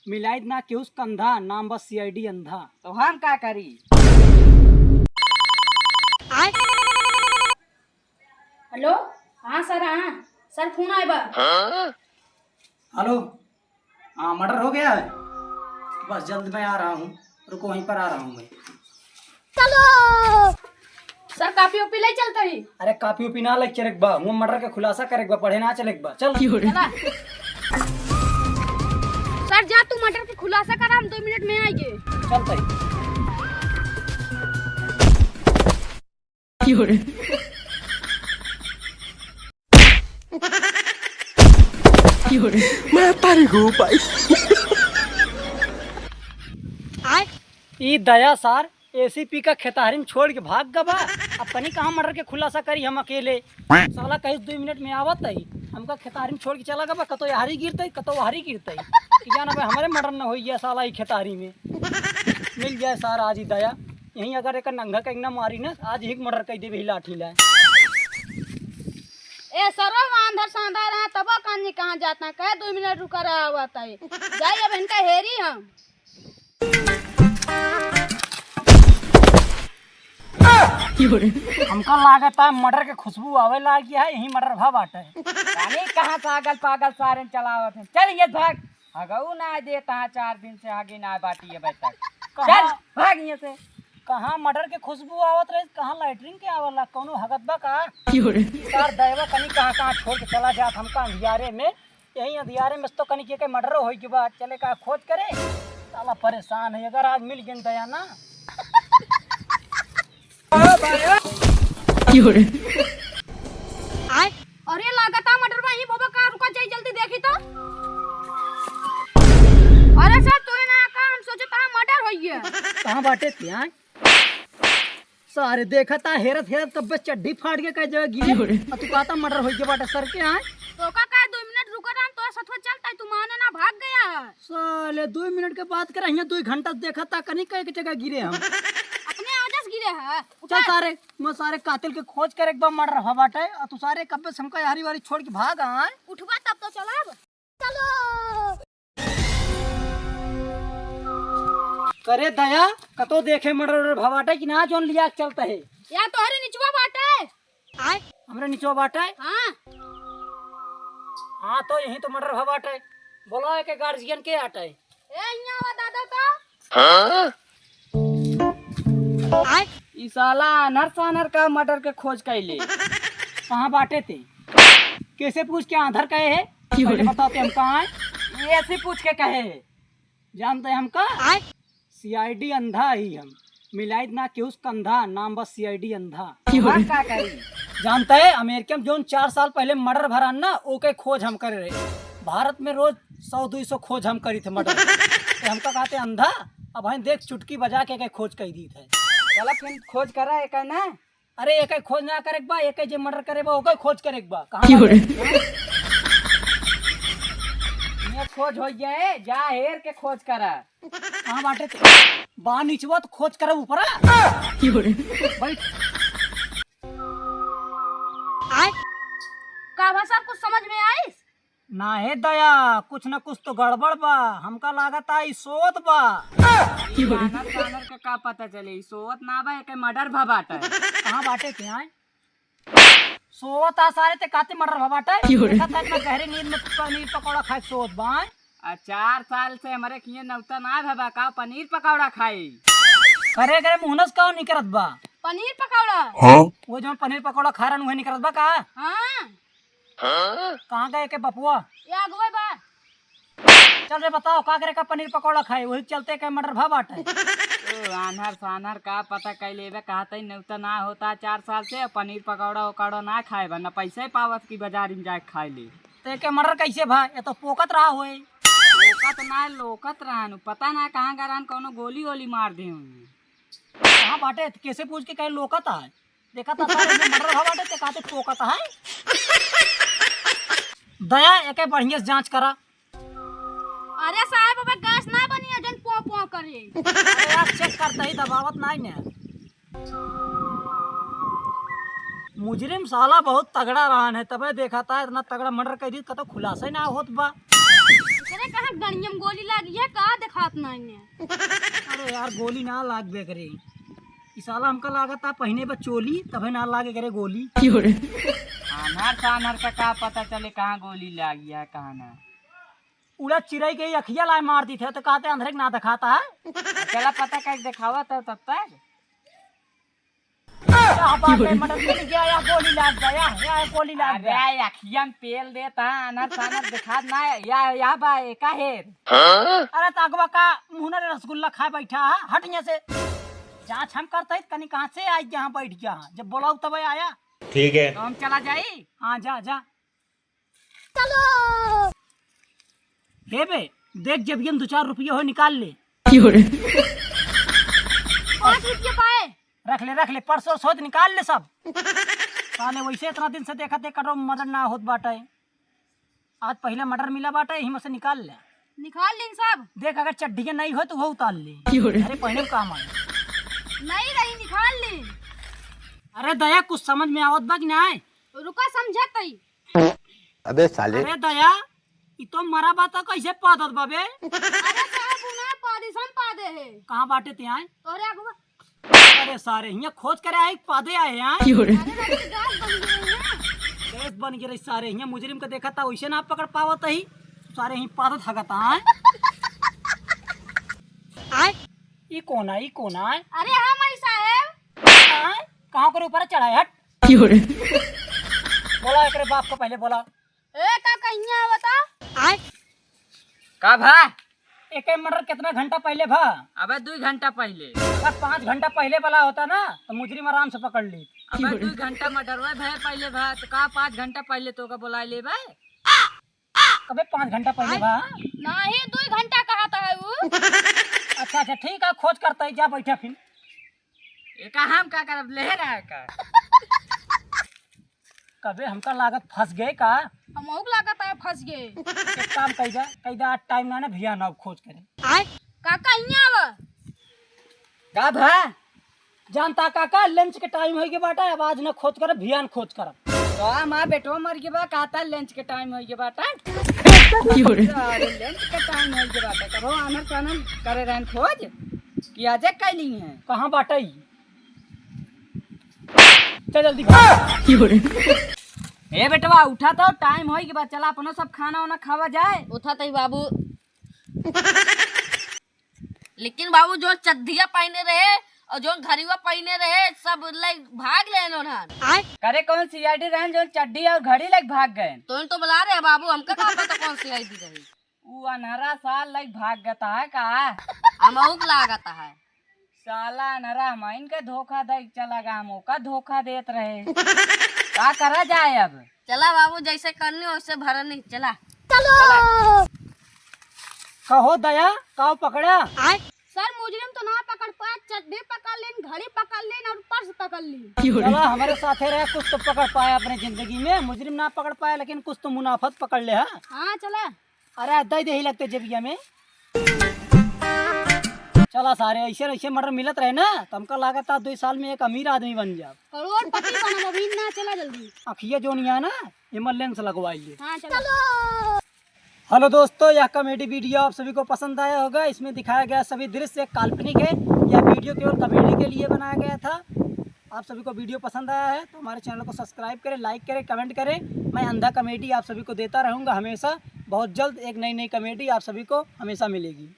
मिलाइत ना केहू कंधा, नाम बस सीआईडी अंधा। तो हम का करी? हेलो, हाँ सर, हाँ सर, फोन आए बा। हेलो, हाँ मर्डर हो गया है? बस जल्द मैं आ रहा हूँ, रुको वहीं पर आ रहा हूँ मैं। चलो सर, काफी ओपी ले चलता ही। अरे काफी उपी ना लग चलेक बा, मुँह मर्डर के खुलासा करेक बा, पढ़े ना चलेक बा। चल चला सर, जा तू मर्डर के खुलासा कर, हम 2 मिनट में आएंगे। चल तई। मैं तारी को भाई ई दया सार एसीपी का खेतारिम छोड़ के भाग गबा। अब कहीं कहाँ मर्डर के खुलासा करी हम अकेले। साला कहीं 2 मिनट में आवत है, हमका खेतारिम छोड़ के चला गबा। कतो यहारी गिरते, कतो वहारी गिरते कि जाना भाई हमारे मर्डर न हो गया साला ई खेतारी में। मिल जाए सार आज ही दया, यहीं अगर एक नंगा कहीं मारी ना, आज ही मर्डर कर दे लाठी लाए। ए सरो, अंदर सांधा रहा तब कानी कहाँ जाता, कहे 2 मिनट रुका रहा हुआ था। जाइए अब इनका हेरी हम। हमका लागत है मर्डर के खुशबू आवे लागी है, यही मर्डर भा बाटे। यानी कहाँ पागल पागल सारे चलावत हैं। चल ये भाग, हगऊ ना दे तहाँ 4 दिन से आगे ना बाटी है बैठक। चल भाग यहाँ से। कहाँ मर्डर के खुशबू आवत रहे, कहाँ लैटरिन के आवला, कौनो हगत बा का? सार दैवा कनी कहाँ छोड़ के चला जात हमका अंधियारे में। यही अंधियारे में तो कनी के मर्डर होई के बाद चले का खोज करे। साला परेशान है, अगर आज मिल गई दया ना। अरे लागता मर्डर वही बाबा का, रुका जाई जल्दी देखी तो। अरे सर तू ना का, हम सोचे ता मर्डर होई है। कहाँ बाटे थे सारे देखा था, हेरत हेरत कब चड्डी फाड़ के कई जगह गिरे। और तू कहता मर्डर होई के बाटे सर के आए। तो का 2 मिनट रुका रहा, तो सतवा चलता है, तू माने ना भाग गया है। साले 2 मिनट के बात करे, यहाँ 2 घंटा देखा था, कहीं कई जगह गिरे हम। अपने आदेश गिरे है। चल सारे, मैं सारे कातिल के खोज कर एक बार मर्डर हवा बाटे। और तू सारे कब्बे से हमका यारी वारी छोड़ के भाग आए। उठवा तब तो चला अब। चलो करे दया, कतो देखे मर्डर भवाटे कि ना जोन लिया के चलता है। या तो हरे निचवा बाटे आए, हमरे नीचो बाटे। हाँ हाँ तो यही तो मर्डर भवाटे। बोलो है के गार्जियन के आटे। ए यहाँ वा दादा तो आय ई साला अनर सानर का मर्डर के खोज कैले। कहाँ बाटे थे? कैसे पूछ के आधार कहे है? पहले बताते हम कहाँ है? ये ऐसे पूछ के कहे है। जानते हैं हमका? सीआईडी अंधा ही हम। मिलाइत ना केहू कंधा, नाम बस सीआईडी अंधा। हम का करी? जानते हैं अमेरिका में जो 4 साल पहले मर्डर भरा ना, ओके खोज हम करे रहे। भारत में रोज 100-200 खोज हम करी थे मर्डर। तो हमका कहते अंधा। अब हम देख चुटकी बजा के खोज कर दी थे। चला फिर खोज करा एक ना। अरे एक खोज ना करे बा, एक जे मर्डर करे बा ओके खोज करे बा। कहां खोज हो जाए, जा हेर के खोज करा। कहां बाटे थे? बा नीचवा तो खोज करे ऊपर बैठ। का भाषा कुछ समझ में आई? ना है दया, कुछ न कुछ तो गड़बड़ बा। हमका लागत आई सोत बा। अनर सानर का पता चले? सोवत ना बा, एक मर्डर भा बाटा। कहां बाटे थे? आए सोवत आ सारे ते काते मर्डर भा बाटे। देखा था इतना गहरी नींद में पनीर पकौड़ा खाए सोत बा। 4 साल से हमारे किए नौता ना भबा का पनीर पकौड़ा खाई। करे करे मुहनस का नहीं करत बा। पनीर पकौड़ा? वो जो पनीर पकौड़ा खा रहा नहीं करत बा का? हाँ कहाँ गए के बपुआ? ये अगवे बा। चल रे बताओ का करे का पनीर पकौड़ा खाए, वही चलते के मर्डर भा बाटे। आनर सानर का पता कैले कहते नौता ना होता 4 साल से। पनीर पकौड़ा उकौड़ा ना खाए बा, ना पैसे पावत की बाजार में जाके खाए ले। ते के मर्डर कैसे भा? ये तो पोकत रहा हुए। लोकत ना लोकत रहन, पता ना कहाँ गरान कोनो गोली वोली मार दे। कहाँ बाटे? कैसे पूछ के कहे लोकत है? देखा था सारे मर्डर भा बाटे ते कहते पोकत है। दया एक बढ़िया से जांच करा। अरे साहब अब गैस ना बनी है, जन पो पो करे। अरे यार चेक करता ही दबावत नहीं ने। मुजरिम साला बहुत तगड़ा रहा है, तबे देखा था इतना तगड़ा मर्डर कर दी, कतो खुलासा ही ना होत बा। अरे कहाँ गणियम गोली लगी है का? बात नहीं है। अरे यार गोली ना लाग बे करे, ई साला हमका लागत था पहिने बा चोली तबे ना लागे करे गोली। अनहर सानहर का पता चले कहाँ गोली लग गया कहाँ ना। उड़ा चिड़ै के अखिया लाए मार दी थे तो कहते अंधेरे के ना दिखाता है। चला पता कर दिखावा तब तक। क्या बात है, मदद मिल गया या गोली लाग गया या गोली लाग गया। अरे अखिया में पेल देता अनहर सानहर दिखा ना या बा का हेर। अरे तागवा का मुंह ने रसगुल्ला खाए बैठा है, हट यहाँ से। जांच हम करते कनी कहाँ से आई जहाँ बैठ गया, जब बोला तब आया। ठीक है तो हम चला जाई। हाँ जा जा। चलो हे बे देख, जब ये 2-4 रुपये हो निकाल ले। 5 रुपये पाए। रख ले परसों सोच निकाल ले सब। साले वैसे इतना दिन से देखा थे करो मर्डर ना होत बाटे, आज पहले मर्डर मिला बाटे, यही में से निकाल ले। निकाल लें सब। देख अगर चड्डी नहीं हो तो वो उतार ले। अरे पहले में काम आए। नहीं रही, निकाल लें। अरे दया कुछ समझ में आवत बा कि ना है? रुका समझत ही। अबे साले अरे दया ई तो मरा बात कैसे पादत बाबे? अरे साहब उन्हें पादिशन पादे है। कहाँ बाटे ते आए? तोरे अगवा अरे सारे यहाँ खोज करे आए पादे आए हैं। अरे रवि गाछ बन गई है। केस बन गए सारे, यहाँ मुजरिम का देखा था वैसे ना पकड़ पावत ही, सारे यहीं पादत हगता है। आए ई कौन है? अरे हाँ मई साहब। आए कहाँ करे ऊपर चढ़ाए हट। बोला एकरे बाप को पहले बोला। ए का कहिया बता। आए का भा? एक मर्डर कितना घंटा पहले भा? अबे 2 घंटा पहले। अगर 5 घंटा पहले वाला होता ना तो मुजरिम आराम से पकड़ ली। अबे 2 घंटा में डरवा भाई पहले भा तो का 5 घंटा पहले तो का बुला ले भाई। कबे 5 घंटा पहले भा? नहीं 2 घंटा कहा था वो। अच्छा ठीक है, खोज करता है, जा बैठा फिर। एका हम का करब ले रहा का। कबे हमका लागत फंस गए का। हम लागत है फंस गए। एक काम कैदा टाइम ना भैया ना खोज करे। आए का कहिया बा। का भा? जानता काका लंच के टाइम हो गए बाटा, आवाज न खोज कर भियान खोज कर। तो माँ बेटो मर के बा कहता लंच के टाइम हो गया बाटा। अरे लंच के टाइम हो गया बाटा करो आनर कानन करे रहन खोज कि आज कैली है। कहाँ बाटा ही? चल जल्दी भाग। ए बेटवा उठा तो टाइम हो गया, चला अपनो सब खाना वाना खावा जाए। उठा तई बाबू। लेकिन बाबू जो चड्ढिया पहने रहे और जो घड़ीवा पहने रहे सब लाइक भाग ले उन्होंने। करे कौन सीआईडी रहन जो चड्डी और घड़ी लग भाग गए। तो बुला रहे बाबू, हमका क्या पता कौन सी आई दी रही। वो अनहरा साल लग भाग गता है का। हमहुक लागता है साला अनहरा हम इनका धोखा दे चला गा, हम का धोखा देत रहे। का करा जाए अब? चला बाबू जैसे करनी वैसे भरनी। चला कहो दया कहो पकड़ा। आए सर मुजरिम तो ना पकड़ पाए, चड्डी पकड़ लेन, घड़ी पकड़ लेन और पर्स पकड़ ली। चला हमारे साथे रहे, कुछ तो पकड़ पाया अपने जिंदगी में। मुजरिम ना पकड़ पाया लेकिन कुछ तो मुनाफत पकड़ ले। हाँ चला। अरे अद्दा ही लगते जेबिया में। चला सारे ऐसे मर्डर मिलत रहे ना तो हमका लागत था 2 साल में एक अमीर आदमी बन जाए, करोड़पति बनब अभी ना। चला जल्दी। अखिया जो नहीं है ना इमरजेंस लगवाइए। हाँ चलो। हेलो दोस्तों, यह कॉमेडी वीडियो आप सभी को पसंद आया होगा। इसमें दिखाया गया सभी दृश्य काल्पनिक है। यह वीडियो केवल कॉमेडी के लिए बनाया गया था। आप सभी को वीडियो पसंद आया है तो हमारे चैनल को सब्सक्राइब करें, लाइक करें, कमेंट करें। मैं अंधा कॉमेडी आप सभी को देता रहूँगा हमेशा। बहुत जल्द एक नई कॉमेडी आप सभी को हमेशा मिलेगी।